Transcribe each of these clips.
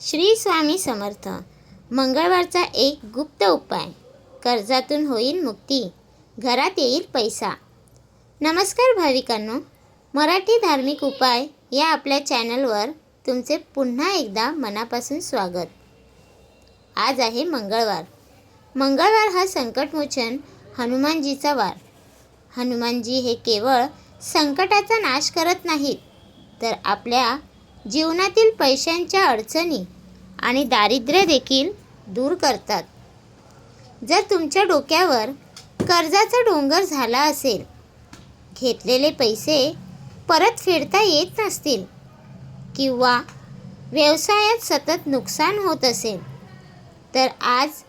श्री स्वामी समर्थ. मंगळवारचा एक गुप्त उपाय. कर्जातून होईल मुक्ती, घरात येईल पैसा. नमस्कार भाविकांनो, मराठी धार्मिक उपाय या आपल्या चॅनलवर तुमचे पुन्हा एकदा मनापासून स्वागत. आज आहे मंगळवार. मंगळवार हा संकटमोचन हनुमानजीचा वार. हनुमानजी हे केवळ संकटाचा नाश करत नाहीत, तर आपल्या जीवनातील पैशांच्या अडचणी आणि दारिद्र्य देखील दूर करतात. जर तुमच्या डोक्यावर कर्जाचा डोंगर झाला असेल, घेतलेले पैसे परत फेडता येत नसतील किंवा व्यवसायात सतत नुकसान होत असेल, तर आज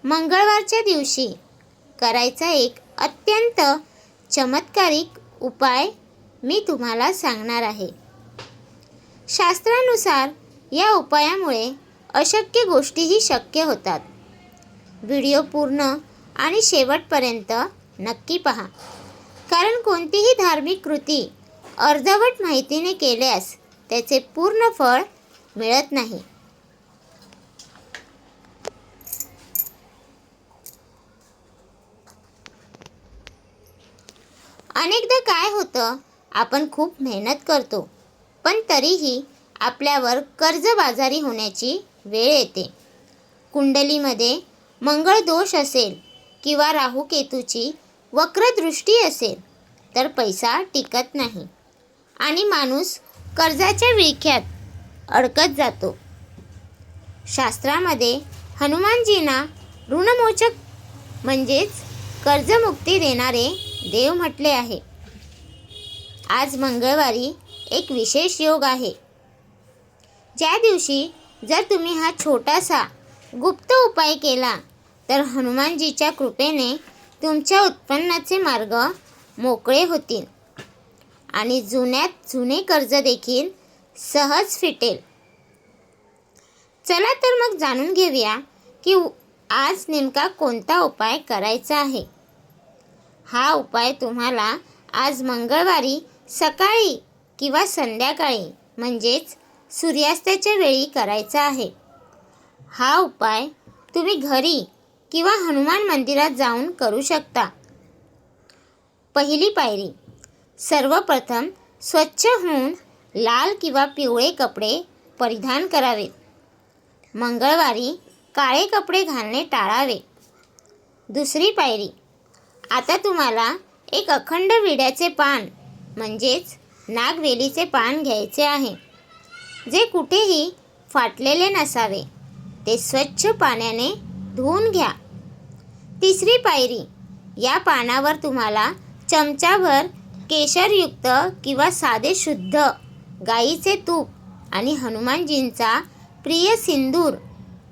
मंगळवारच्या दिवशी करायचा एक अत्यंत चमत्कारिक उपाय मी तुम्हाला सांगणार आहे. शास्त्रानुसार या उपायामुळे अशक्य गोष्टीही शक्य होतात. व्हिडिओ पूर्ण आणि शेवटपर्यंत नक्की पहा, कारण कोणतीही धार्मिक कृती अर्धवट माहितीने केल्यास त्याचे पूर्ण फळ मिळत नाही. अनेकदा काय होतं, आपण खूप मेहनत करतो, पण तरीही आपल्यावर कर्जबाजारी होण्याची वेळ येते. कुंडलीमध्ये मंगळ दोष असेल किंवा राहू-केतूची वक्रदृष्टी असेल तर पैसा टिकत नाही आणि माणूस कर्जाच्या विळख्यात अडकत जातो. शास्त्रामध्ये हनुमानजींना ऋणमोचक म्हणजेच कर्जमुक्ती देणारे देव म्हटले आहे. आज मंगळवारी एक विशेष योग आहे, ज्या दिवशी जर तुम्ही हा छोटासा गुप्त उपाय केला तर हनुमानजीच्या कृपेने तुमच्या उत्पन्नाचे मार्ग मोकळे होतील आणि जुन्यात जुने कर्ज देखील सहज फिटेल. चला तर मग जाणून घेऊया की आज नेमका कोणता उपाय करायचा आहे. हा उपाय तुम्हाला आज मंगळवारी सकाळी किंवा संध्याकाळी म्हणजेच सूर्यास्ताच्या वेळी करायचा आहे. हा उपाय तुम्ही घरी किंवा हनुमान मंदिरात जाऊन करू शकता. पहिली पायरी, सर्वप्रथम स्वच्छ होऊन लाल किंवा पिवळे कपडे परिधान करावेत. मंगळवारी काळे कपडे घालणे टाळावे. दुसरी पायरी, आता तुम्हाला एक अखंड विड्याचे पान म्हणजेच नागवेलीचे पान घ्यायचे आहे, जे कुठेही फाटलेले नसावे. ते स्वच्छ पाण्याने धुवून घ्या. तिसरी पायरी, या पानावर तुम्हाला चमचाभर केशरयुक्त किंवा साधे शुद्ध गाईचे तूप आणि हनुमानजींचा प्रिय सिंदूर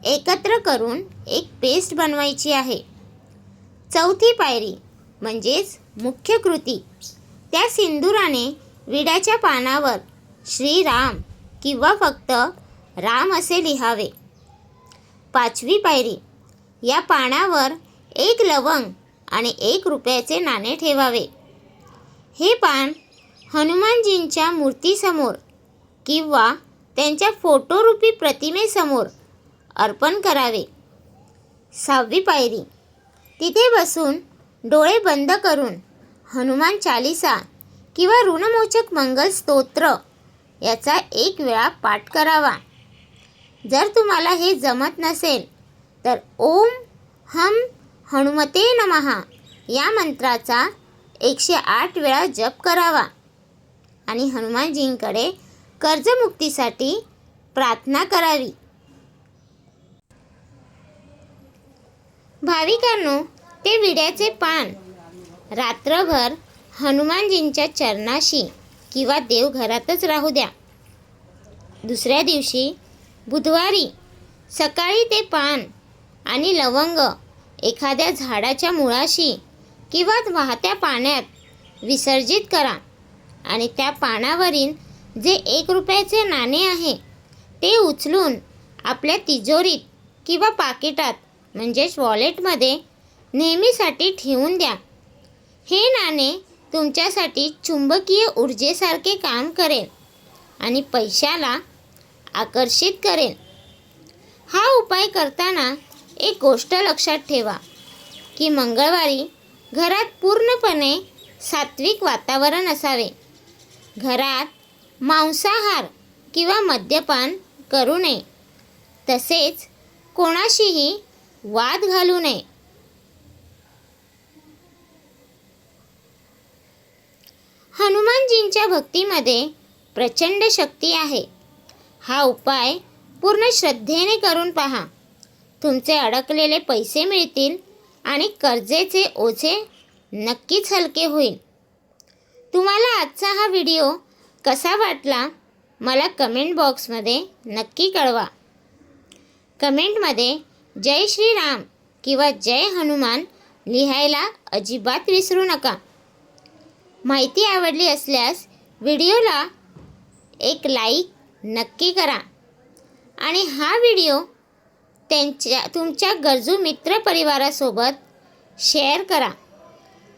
एकत्र करून एक पेस्ट बनवायची आहे. चौथी पायरी म्हणजेच मुख्य कृती, त्या सिंदुराने विड्याच्या पानावर श्रीराम किंवा फक्त राम असे लिहावे. पाचवी पायरी, या पानावर एक लवंग आणि 1 रुपयाचे नाणे ठेवावे. हे पान हनुमानजींच्या मूर्तीसमोर किंवा त्यांच्या फोटोरूपी प्रतिमेसमोर अर्पण करावे. 6वी पायरी, तिथे बसून डोळे बंद करून हनुमान चालीसा किंवा ऋणमोचक मंगल स्तोत्र याचा 1 वेळा पाठ करावा. जर तुम्हाला हे जमत नसेल तर ओम हम हनुमते नमः या मंत्राचा 108 वेळा जप करावा आणि हनुमानजींकडे कर्जमुक्तीसाठी प्रार्थना करावी. भाविकांनो, ते विड्याचे पान रात्रभर हनुमानजींच्या चरणाशी किंवा देवघरातच राहू द्या. दुसऱ्या दिवशी बुधवारी सकाळी ते पान आणि लवंग एखाद्या झाडाच्या मुळाशी किंवा वाहत्या पाण्यात विसर्जित करा आणि त्या पानावरील जे 1 रुपयाचे नाणे आहे ते उचलून आपल्या तिजोरीत किंवा पाकिटात म्हणजेच वॉलेटमध्ये नेहमीसाठी ठेवून द्या. हे नाणे तुमच्यासाठी चुंबकीय ऊर्जेसारखे काम करेल आणि पैशाला आकर्षित करेल. हा उपाय करताना एक गोष्ट लक्षात ठेवा की मंगळवारी घरात पूर्णपणे सात्विक वातावरण असावे. घरात मांसाहार किंवा मद्यपान करू नये. तसेच कोणाशीही वाद घालू नये. हनुमानजींच्या भक्तीमध्ये प्रचंड शक्ती आहे. हा उपाय पूर्ण श्रद्धेने करून पहा. तुमचे अडकलेले पैसे मिळतील आणि कर्जेचे ओझे नक्कीच हलके होईल. तुम्हाला आजचा हा व्हिडिओ कसा वाटला मला कमेंट बॉक्समध्ये नक्की कळवा. कमेंटमध्ये जय श्रीराम किंवा जय हनुमान लिहायला अजिबात विसरू नका. माहिती आवडली असल्यास व्हिडिओला एक लाईक नक्की करा आणि हा व्हिडिओ तुमच्या गरजू मित्रपरिवारासोबत शेअर करा.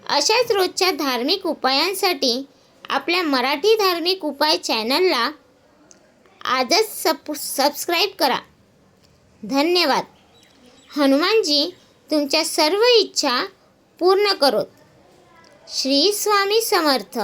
अशाच रोजच्या धार्मिक उपायांसाठी आपल्या मराठी धार्मिक उपाय चॅनलला आजच सबस्क्राईब करा. धन्यवाद. हनुमानजी तुमच्या सर्व इच्छा पूर्ण करोत. श्री स्वामी समर्थ.